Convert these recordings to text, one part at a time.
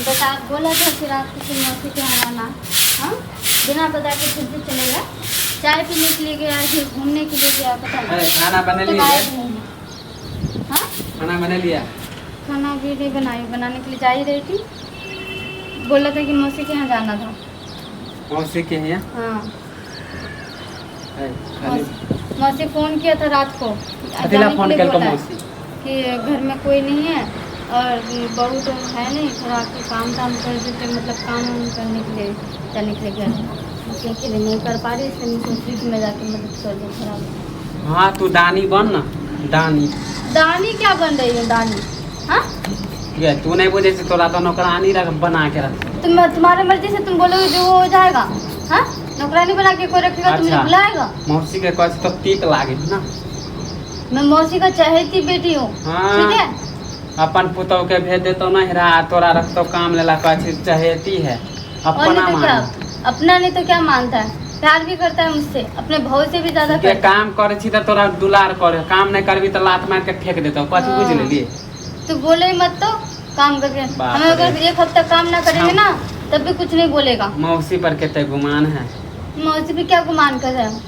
बता बोला था फिर आपको कि मौसी के यहाँ आना। हाँ बिना बता के फिर से चलेगा। चाय पीने के लिए गया, फिर घूमने के लिए गया, पता नहीं। खाना बना तो लिया? गायब नहीं है। हाँ खाना बना लिया? खाना भी नहीं बनाई, बनाने के लिए जा ही रही थी। बोला था कि मौसी के यहाँ जाना था। मौसी के यहाँ? हाँ खाली मौसी फ़ोन किया था रात को, अकेला जाने के फोन लिए कर बोला है मौसी कि घर में कोई नहीं है और बहू तो है नहीं, थोड़ा के काम कर देते, मतलब काम वाम करने के लिए जाने के लिए गया था। अकेले नहीं कर पा रही, इसलिए मैं सोच रही कि मैं जाके मदद कर दूँ। खराब हाँ तू दानी बन ना, दानी। दानी क्या बन रही है दानी? हाँ ये तू नहीं बुझे से तोरा तो नौकरानी रख बना के रख। तुम्हारे मर्जी से तुम बोलोगे जो हो जाएगा। हाँ नौकरानी बना के कोई रखेगा तो मुझे बुलाएगा? मौसी के कुछ तो तीक लागे ना। मैं मौसी का चहेती बेटी हूँ, ठीक है? अपन पुतौ के भेज देतो ना हिरा, तोरा रखतो काम लेला कुछ चहेती है और नहीं अपना तो क्या, मान। अपना नहीं तो क्या मानता है, प्यार भी करता है मुझसे, अपने भाव से भी ज्यादा के करता है। काम करे छी तो तोरा दुलार करे, काम नहीं करबी तो लात मार के फेंक देतो। कुछ बुझ ले लिए तू बोले ही मत तो काम करके। बाप हम अगर रे। एक हफ्ता काम ना करेंगे ना तब भी कुछ नहीं बोलेगा। मौसी पर केते गुमान है? मौसी भी क्या गुमान कर रहे हो?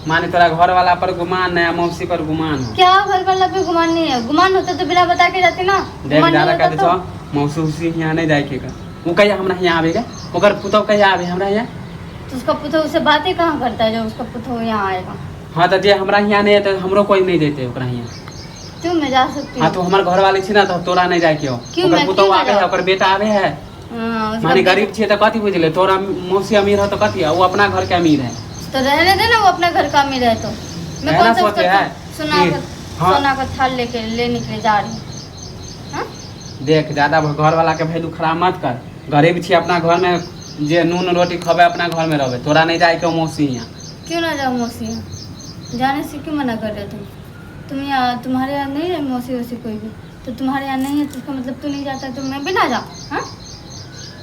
माने तोरा घर वाला पर गुमान है, मौसी पर गुमान हो? क्या घर वाला पे गुमान नहीं है? गुमान होता तो बिना बता के जाती ना। देख गुमान ज्यादा नहीं कह होता देतो मौसी उसी यहाँ नहीं जाए के का। वो कहिया हमरा यहाँ आवेगा, ओकर पुतौ कहिया आवे हमरा यहाँ? तो उसका पुतौ उससे बातें कहाँ करता है जो उसका पुतौ यहाँ आएगा? हाँ तो जे हमरा यहाँ नहीं है तो हमरो कोई नहीं देते ओकरा यहाँ। क्यों मैं जा सकती हाँ हूँ? तो हमार घर वाले छी ना तो तोरा नहीं जाए के हो। क्यों ओकर मैं पुतौ क्यों ना आवे है, जाऊँ? ओकर बेटा आवे है। उसका माने बेटा- गरीब छिए तो कथी बुझले, तोरा मौसी अमीर हो तो कथी है, वो अपना घर के अमीर है। तो रहने देना, वो अपने घर का अमीर है तो मैं रहना कौन सा सोचे उसका है कि- हाँ। सोना का थाल लेने के लिए जा रही हूँ? हाँ? देख ज्यादा घर वाला के वैल्यू खराब मत कर। गरीब छी, अपना घर में जे नून रोटी खबे अपना घर में रहबे, तोरा नहीं जाए के मौसी यहाँ। क्यों ना जाओ मौसी यहाँ? जाने से क्यों मना कर रहे हो तुम यहाँ, तुम्हारे यहाँ नहीं है मौसी वैसी कोई भी? तो तुम्हारे यहाँ नहीं है तो इसका मतलब तू नहीं जाता तो मैं भी ना जाऊँ? हाँ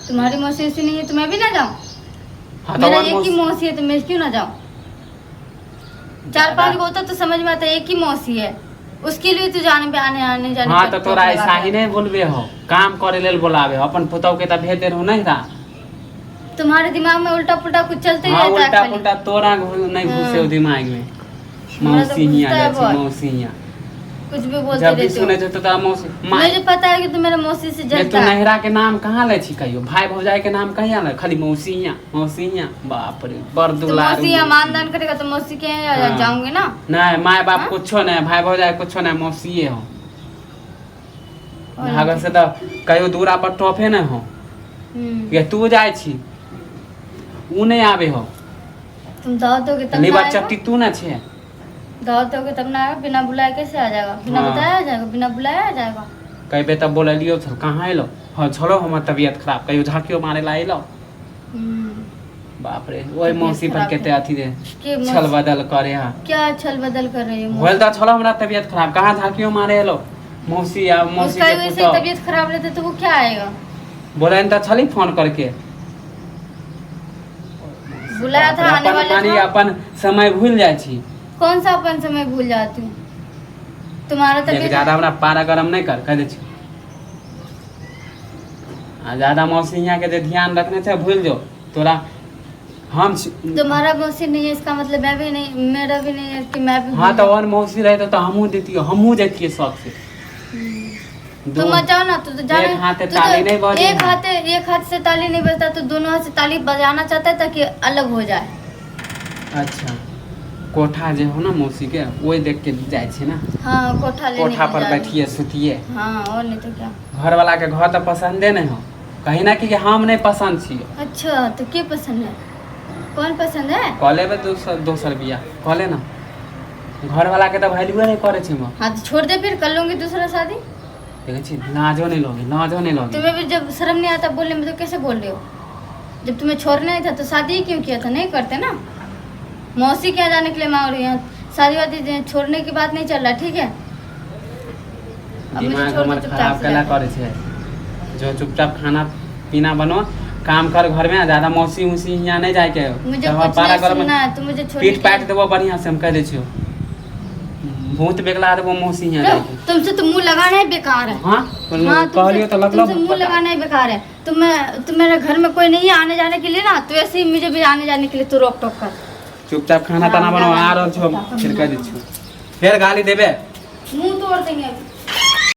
तुम्हारी मौसी वैसी नहीं है तो मैं भी ना जाऊँ? हाँ तो मेरा और एक ही मौसी- मौसी है तो मैं क्यों ना जाऊँ? 4-5 होता तो समझ में आता, एक ही मौसी है उसके लिए तू आने जाने हाँ पे तो तोरा रोक ऐसा लगा ही दे। नहीं बोलबे हो, काम करे लेल बोलावे हो। अपन पुतौ के तो भेज दे रहो नहीं था। तुम्हारे दिमाग में उल्टा पुल्टा कुछ चलते ही हाँ रहता है उल्टा खाली। पुल्टा तोरा नहीं घुसे हो दिमाग में। हमारा तो मौसी घुसता यहाँ है जाए बहुत। मौसी यहाँ कुछ भी बोलते जब भी रहते सुने हो। तो तोरा मौसी मुझे पता है कि तू मेरे मौसी से तू जलता है। नहरा के नाम कहाँ ले छी कहियो? भाई भौजाई के नाम कहिया ले? खाली मौसी यहाँ मौसी यहाँ। बाप रे बड़ तो दुलार। मौसी यहाँ मानदान करेगा तो मौसी के यहाँ हाँ। जाऊंगी ना। नहीं माय बाप हाँ? कुछो नहीं, भाई भौजाई कुछो नहीं, मौसीए हो। और भागल से तो कहियो दूरा पर टॉपे नहीं हो। ये तू जाए छी ऊ नहीं आवे हो। तुम दावत दोगे तब ना निबर आएगा? चट्टी तू ना छे। दावत दोगे तब ना आएगा? बिना बुलाए कैसे आ जाएगा? बिना हाँ। बताया आ जाएगा? बिना बुलाया आ जाएगा? कहबे तब बोले लियो छल कहाँ एलो? हाँ छोड़ो हमर तबियत खराब, कहियो झाँकियो मारे ला एलो। बाप रे ओए तबीयत मौसी पर खराब केते है। अथी दे के मौसी- छल बदल करे हा। क्या छल बदल कर रही है? होल तो छोड़ो हमरा तबियत खराब, कहाँ झाँकियो मारे एलो? मौसी या मौसी उसका के वैसे पुतौ तबीयत खराब रहता तो वो क्या आएगा? बोले न तो छली फोन करके। बुलाया था आने अपन वाले मानी था। अपन समय भूल जाए छी। कौन सा अपन समय भूल जाती हूँ? तुम्हारा देख तबीयत ज्यादा हमरा पारा गरम नहीं कर कह दे छी। आ ज्यादा मौसी यहाँ के जे ध्यान रखने से भूल जो तोरा। हम तुम्हारा मौसी नहीं है इसका मतलब मैं भी नहीं, मेरा भी नहीं है कि मैं भी हाँ तो और मौसी रहते तो हमहू देती, हमहू देती शौक से। तुम मत जाओ ना। तू तो जाने एक हाथे तू तो ताली नहीं बजे एक हाथ से ताली नहीं बजता, तो दोनों हाथ से ताली बजाना चाहता है ताकि अलग हो जाए। अच्छा कोठा जे हो ना मौसी के वही देख के जाए छे ना। हाँ कोठा लेने कोठा के पर जा रही। बैठिए सुतिए। हाँ और नहीं तो क्या। घर वाला के घर तो पसंदे नहीं हो, कहीं ना कि हम नहीं पसंद छियो। अच्छा तो क्या पसंद है? कौन पसंद है? कॉले में दोसर बिया कॉले ना। घर वाला के तो वैल्यू नहीं करे छी हम। हाँ तो छोड़ दे फिर, कर लूंगी दूसरा शादी। देखे छी लाजो नहीं लोगे, लाजो नहीं लोगे। तुम्हें भी जब शर्म नहीं आता बोलने में तो कैसे बोल रहे हो? जब तुम्हें छोड़ना ही था तो शादी ही क्यों किया था? नहीं करते ना। मौसी के यहाँ जाने के लिए मांग रही है, शादी वादी छोड़ने की बात नहीं चल रहा, ठीक है? अब मुझे दिमाग छोड़ दो हमर चुपचाप खराब से कला जाके। करे छे। जो चुपचाप खाना पीना बनो, काम कर घर में। ज्यादा मौसी उसी यहाँ नहीं जाए के। मुझे जब कुछ पारा नहीं गरम सुनना है, तुम मुझे छोड़ पीट पाट देबो बढ़िया से हम कह दे छियो। भूत बेगला है तो वो मौसी है लो, तुमसे तो मुंह लगाना ही बेकार है। हाँ हाँ, कहलियो तो लगलो तुमसे मुंह लगाना ही बेकार है। तुम मेरे घर में कोई नहीं है आने जाने के लिए ना, तो ऐसे ही मुझे भी आने जाने के लिए तू रोक टोक कर। चुपचाप खाना ताना हाँ, बनवा आ हाँ, रहल छो हाँ, फिर कह दी छो फिर गाली देबे मुंह तोड़ देंगे।